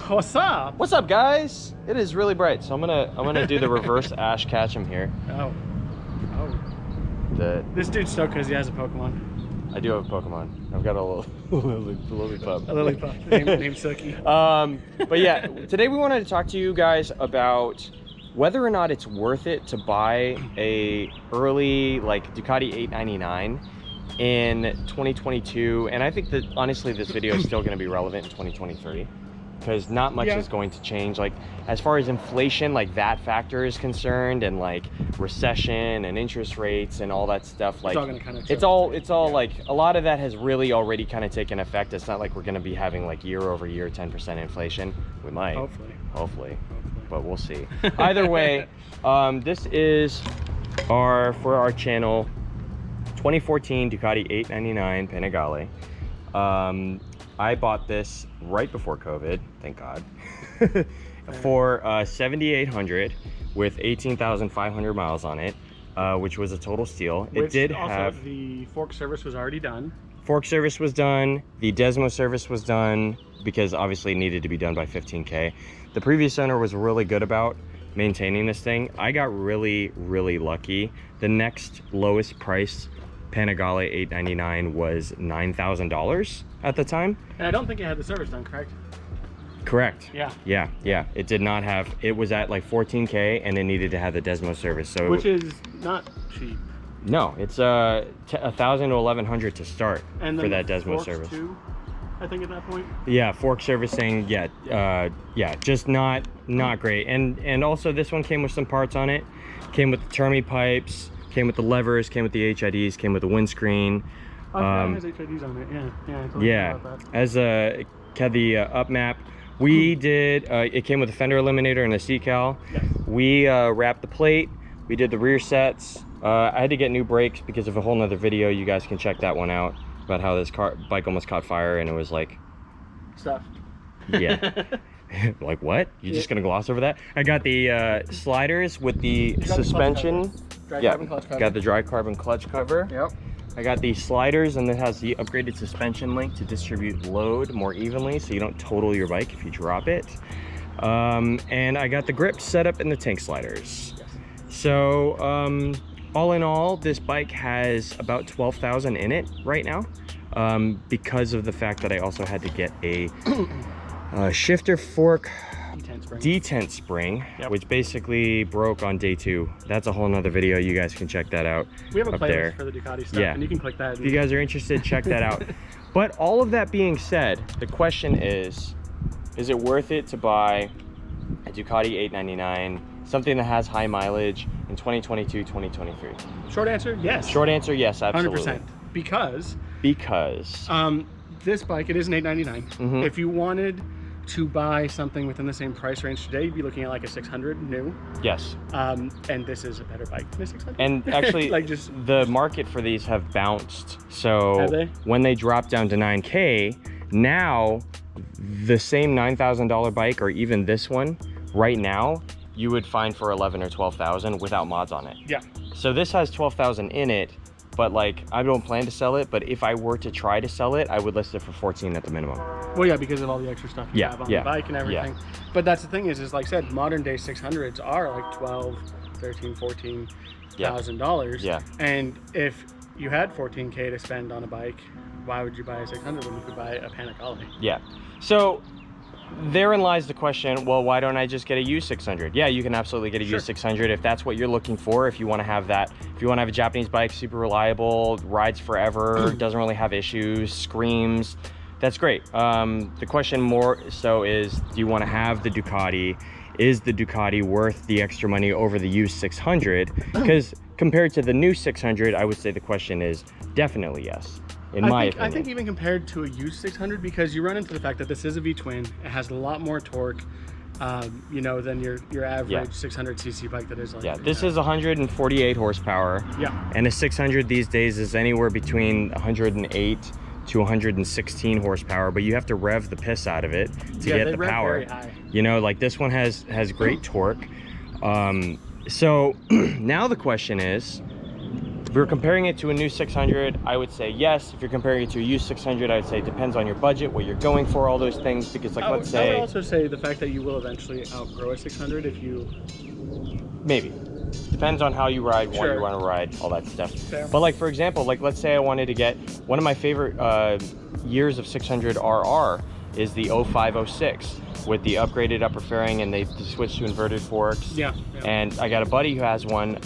What's up? What's up, guys? It is really bright, so I'm gonna do the reverse Ash Ketchum here. Oh. This dude's stoked because he has a Pokemon. I do have a Pokemon. I've got a little lily pup. A lily pup named Silky. But yeah, today we wanted to talk to you guys about whether or not it's worth it to buy a early like Ducati 899 in 2022, and I think that honestly this video is still going to be relevant in 2023. Because not much is going to change, like as far as inflation, like that factor is concerned, and like recession and interest rates and all that stuff, like it's all like a lot of that has really already kind of taken effect. It's not like we're going to be having like year over year 10% inflation. We might, hopefully, but we'll see. Either way, this is for our channel 2014 Ducati 899 Panigale. I bought this right before COVID, thank God, for 7,800 with 18,500 miles on it, which was a total steal. It did have the fork service was already done. Fork service was done. The Desmo service was done because obviously it needed to be done by 15K. The previous owner was really good about maintaining this thing. I got really, really lucky. The next lowest price Panigale 899 was $9,000 at the time. And I don't think it had the service done, correct? Correct. Yeah. It did not have, it was at like 14K and it needed to have the Desmo service. So which is not cheap. No, it's 1,000 to 1,100 to start for that Desmo service. Too, I think at that point. Yeah, fork servicing, just not great. And also this one came with some parts on it. Came with the Termi pipes, came with the levers, came with the HIDs, came with the windscreen. It has HIDs on it, yeah. I totally about that. As had the up map. We did, it came with a fender eliminator and a seat cal. Yes. We wrapped the plate, we did the rear sets. I had to get new brakes because of a whole nother video. You guys can check that one out about how this bike almost caught fire and it was like... Stuff. Yeah. Like what? You're just gonna gloss over that? I got the sliders with the suspension. Carbon clutch cover. Got the dry carbon clutch cover. Yep. I got these sliders, and it has the upgraded suspension link to distribute load more evenly so you don't total your bike if you drop it. And I got the grip set up in the tank sliders. Yes. So all in all, this bike has about 12,000 in it right now, because of the fact that I also had to get a shifter fork detent spring, which basically broke on day 2. That's a whole nother video. You guys can check that out. We have a up playlist there for the Ducati stuff, and you can click that. If you guys are interested, check that out. But all of that being said, the question is it worth it to buy a Ducati 899, something that has high mileage in 2022, 2023? Short answer, yes. Short answer, yes, absolutely. 100%. Because this bike, it is an 899. If you wanted to buy something within the same price range today, you'd be looking at like a 600 new. Yes. And this is a better bike than a 600. And actually, like just the market for these have bounced. So have they? When they drop down to 9K, now the same $9,000 bike, or even this one right now, you would find for 11 or 12,000 without mods on it. Yeah. So this has 12,000 in it, but like I don't plan to sell it. But if I were to try to sell it, I would list it for 14 at the minimum. Well, yeah, because of all the extra stuff you have on the bike and everything. Yeah. But that's the thing is like I said, modern day 600s are like 12, 13, 14 $1,000. Yeah. And if you had 14K to spend on a bike, why would you buy a 600 when you could buy a Panigale? Yeah. So therein lies the question, well, why don't I just get a used 600? Yeah, you can absolutely get a used 600 if that's what you're looking for. If you want to have that, if you want to have a Japanese bike, super reliable, rides forever, doesn't really have issues, screams, that's great. The question more so is, do you want to have the Ducati? Is the Ducati worth the extra money over the used 600? Because compared to the new 600, I would say the question is definitely yes. In my opinion. I think even compared to a used 600, because you run into the fact that this is a V-twin, it has a lot more torque, you know, than your average 600cc bike that is like. This is 148 horsepower. Yeah. And a 600 these days is anywhere between 108 to 116 horsepower, but you have to rev the piss out of it to get the power. Very high. You know, like this one has great torque. So now the question is, if we're comparing it to a new 600, I would say yes. If you're comparing it to a used 600, I would say it depends on your budget, what you're going for, all those things. Because like, let's say, I would also say the fact that you will eventually outgrow a 600 if you... Maybe. Depends on how you ride, what you want to ride, all that stuff. Fair. But like, for example, like let's say I wanted to get one of my favorite years of 600 RR is the 0506 with the upgraded upper fairing, and they switched to inverted forks. Yeah. And I got a buddy who has one,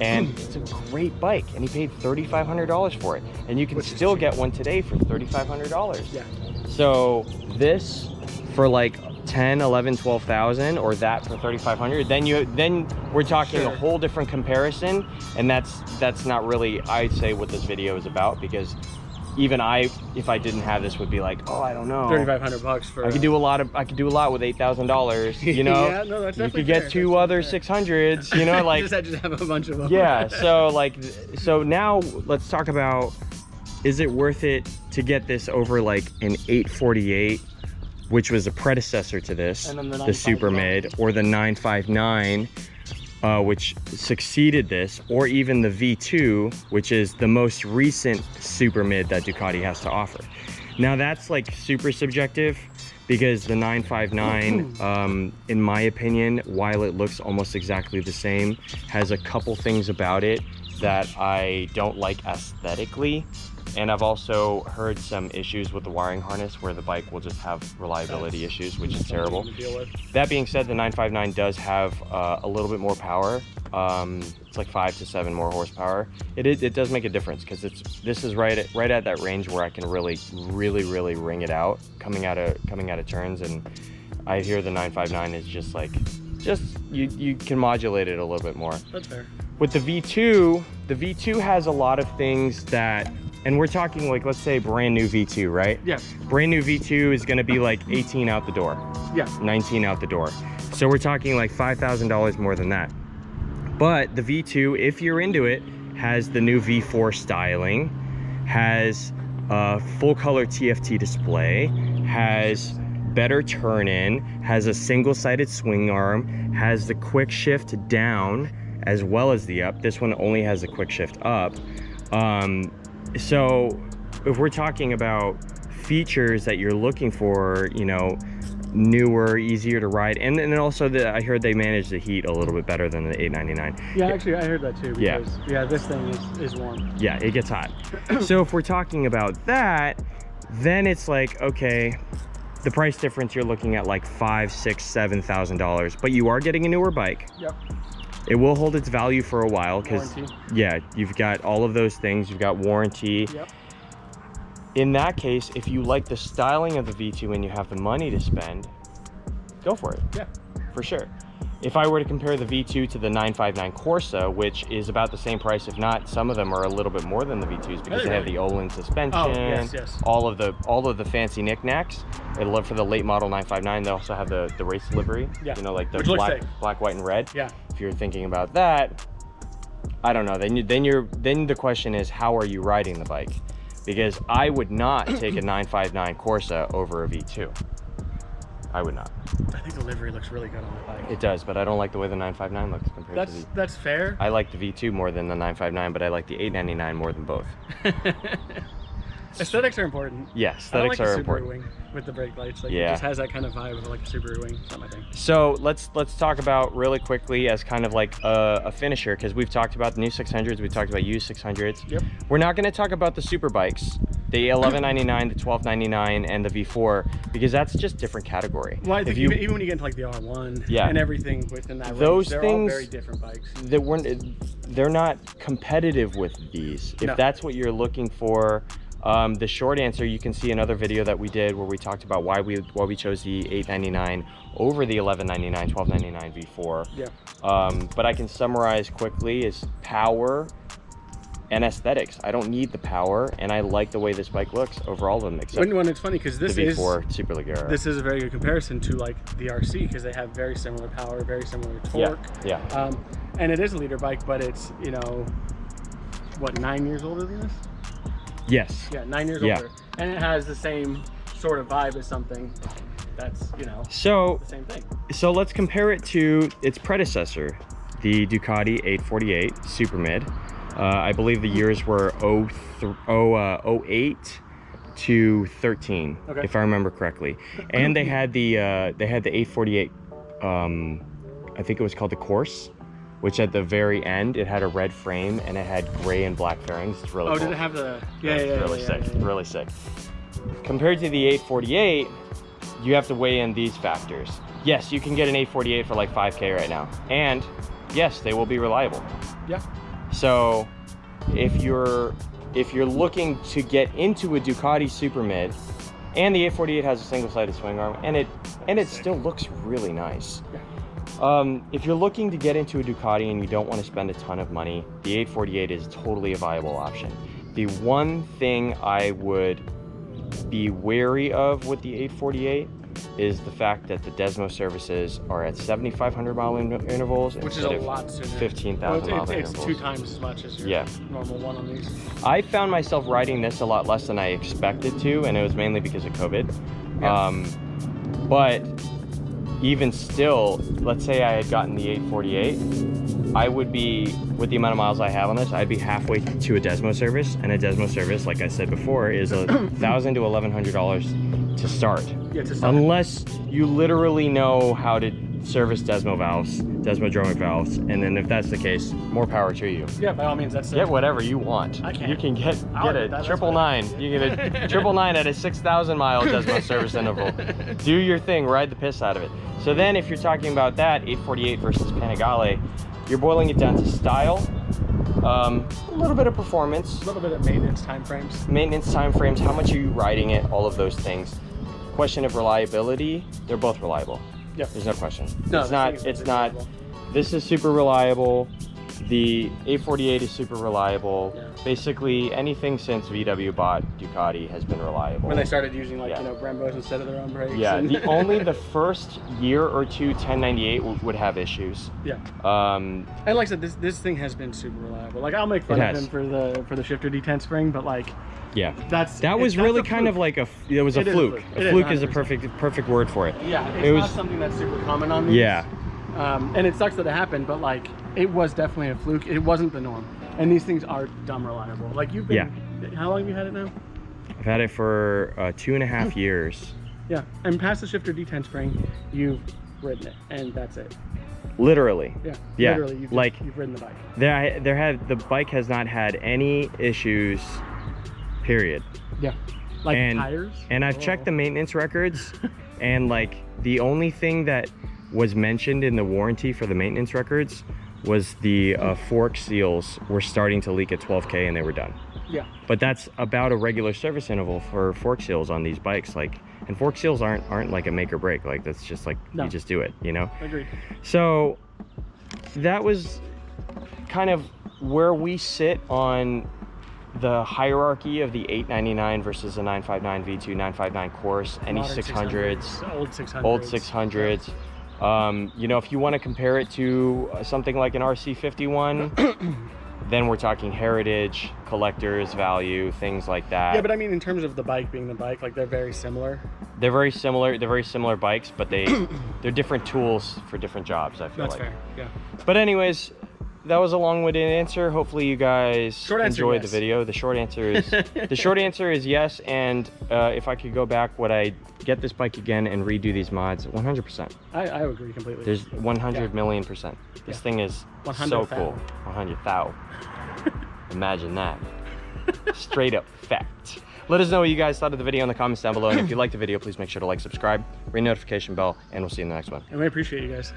and it's a great bike, and he paid $3,500 for it, and you can still get one today for $3,500. Yeah. So this for like 10, 11, 12,000, or that for 3,500, then we're talking a whole different comparison, and that's not really, I'd say, what this video is about, because even if I didn't have this, would be like, oh, I don't know, $3,500 for I could do a lot with $8,000, you know. Yeah, no, that's definitely you could get two other 600s, you know, like just have a bunch of them. Yeah. So now let's talk about, is it worth it to get this over like an 848, which was a predecessor to this, and then the Super Mid, or the 959, which succeeded this, or even the V2, which is the most recent Super Mid that Ducati has to offer. Now that's like super subjective, because the 959, in my opinion, while it looks almost exactly the same, has a couple things about it that I don't like aesthetically. And I've also heard some issues with the wiring harness where the bike will just have reliability issues, which is terrible. That being said, the 959 does have a little bit more power. It's like 5 to 7 more horsepower. It does make a difference, because this is right at that range where I can really ring it out coming out of turns. And I hear the 959 is just you can modulate it a little bit more. That's fair. With the V2 has a lot of things that, and we're talking like, let's say brand new V2, right? Yeah. Brand new V2 is gonna be like 18 out the door. Yeah. 19 out the door. So we're talking like $5,000 more than that. But the V2, if you're into it, has the new V4 styling, has a full color TFT display, has better turn-in, has a single-sided swing arm, has the quick shift down as well as the up. This one only has a quick shift up. So if we're talking about features that you're looking for, you know, newer, easier to ride, and then also I heard they manage the heat a little bit better than the 899. Yeah, actually I heard that too, because yeah, this thing is warm. Yeah, it gets hot. So if we're talking about that, then it's like, okay, the price difference, you're looking at like $5,000, $6,000, $7,000, but you are getting a newer bike. Yep. It will hold its value for a while, because yeah, you've got all of those things. You've got warranty. Yep. In that case, if you like the styling of the V2 and you have the money to spend, go for it. Yeah, for sure. If I were to compare the V2 to the 959 Corsa, which is about the same price, if not, some of them are a little bit more than the V2s, because they have the Olin suspension, all of the fancy knickknacks. For the late model 959, they also have the race livery, you know, like the black, white, and red. Yeah. If you're thinking about that, I don't know. Then the question is, how are you riding the bike? Because I would not take a 959 Corsa over a V2. I would not. I think the livery looks really good on the bike. It does, but I don't like the way the 959 looks compared to the... That's fair. I like the V2 more than the 959, but I like the 899 more than both. Aesthetics are important. Yeah, aesthetics are important. Subaru wing with the brake lights. Like, it just has that kind of vibe of like a Subaru wing. It's not my thing. So let's talk about really quickly as kind of like a finisher, because we've talked about the new 600s, we've talked about used 600s. Yep. We're not going to talk about the super bikes, the 1199, the 1299, and the V4, because that's just different category. Well, I think even when you get into like the R1 and everything within that range, they're all very different bikes. They're not competitive with these. If that's what you're looking for, the short answer, you can see another video that we did where we talked about why we chose the 899 over the 1199, 1299 V4. Yeah. But I can summarize quickly is power and aesthetics. I don't need the power, and I like the way this bike looks over all of them, except when it's funny, because this the V4 Super Leggera. This is a very good comparison to like the RC, because they have very similar power, very similar torque. Yeah. And it is a liter bike, but it's, you know, what, 9 years older than this? Yes. Yeah, 9 years older. And it has the same sort of vibe as something that's, you know, so the same thing. So let's compare it to its predecessor, the Ducati 848 Super Mid. I believe the years were 08 to 13, if I remember correctly. And they had the 848, I think it was called the Course, which at the very end, it had a red frame and it had gray and black fairings. It's really cool. Did it have the, really sick, really sick. Compared to the 848, you have to weigh in these factors. Yes, you can get an 848 for like 5K right now. And yes, they will be reliable. Yeah. So if you're looking to get into a Ducati Super Mid, and the 848 has a single-sided swing arm, and it still looks really nice. Yeah. If you're looking to get into a Ducati and you don't want to spend a ton of money, the 848 is totally a viable option. The one thing I would be wary of with the 848 is the fact that the Desmo services are at 7,500 mile intervals, which is a lot sooner. 15,000 mile intervals. It's 2 times as much as your normal one on these. I found myself riding this a lot less than I expected to, and it was mainly because of COVID. Yeah. But even still, let's say I had gotten the 848, I would be, with the amount of miles I have on this, I'd be halfway to a Desmo service, and a Desmo service, like I said before, is $1,000 to $1,100 to start. Yeah, to start. Unless you literally know how to service Desmo valves, Desmodromic valves, and then if that's the case, more power to you. Yeah, by all means, that's get whatever you want. I can. You can get a 999. You get a 999 at a 6,000 mile Desmo service interval. Do your thing, ride the piss out of it. So then, if you're talking about that 848 versus Panigale, you're boiling it down to style, a little bit of performance, a little bit of maintenance timeframes. Maintenance timeframes, how much are you riding it, all of those things. Question of reliability, they're both reliable. Yeah. There's no question. No, it's not. This is super reliable. The 848 is super reliable. Yeah. Basically, anything since VW bought Ducati has been reliable. When they started using like you know Brembos instead of their own brakes. Yeah. And only the first year or two 1098 would have issues. Yeah. And like I said, this thing has been super reliable. Like I'll make fun of him for the shifter detent spring, but like. Yeah, that's really kind of like it was a fluke. A fluke is a perfect word for it. Yeah, it's not something that's super common on these. Yeah. And it sucks that it happened, but like it was definitely a fluke. It wasn't the norm. And these things are dumb reliable. Like you've been, how long have you had it now? I've had it for 2.5 years. Yeah, and past the shifter detent spring, you've ridden it, and that's it. Literally. Yeah. Literally, you've ridden the bike. The bike has not had any issues. Period. Yeah. Like tires. And I've checked the maintenance records, and like the only thing that was mentioned in the warranty for the maintenance records was the fork seals were starting to leak at 12K and they were done. Yeah. But that's about a regular service interval for fork seals on these bikes. Like, and fork seals aren't like a make or break. Like that's just like you just do it, you know? Agreed. So that was kind of where we sit on the hierarchy of the 899 versus a 959 V2, 959 Course, any 600s, old 600s. You know, if you want to compare it to something like an RC51, then we're talking heritage, collector's value, things like that. Yeah, but I mean, in terms of the bike being the bike, like they're very similar. They're very similar. They're very similar bikes, but they're different tools for different jobs. I feel like. That's fair. Yeah. But anyways. That was a long-winded answer. Hopefully you guys enjoyed the video. The short answer is yes. And if I could go back, would I get this bike again and redo these mods? 100%. I agree completely. There's 100 million %. This thing is so cool. 100,000. Imagine that. Straight up fact. Let us know what you guys thought of the video in the comments down below. And if you liked the video, please make sure to like, subscribe, ring the notification bell, and we'll see you in the next one. And we appreciate you guys.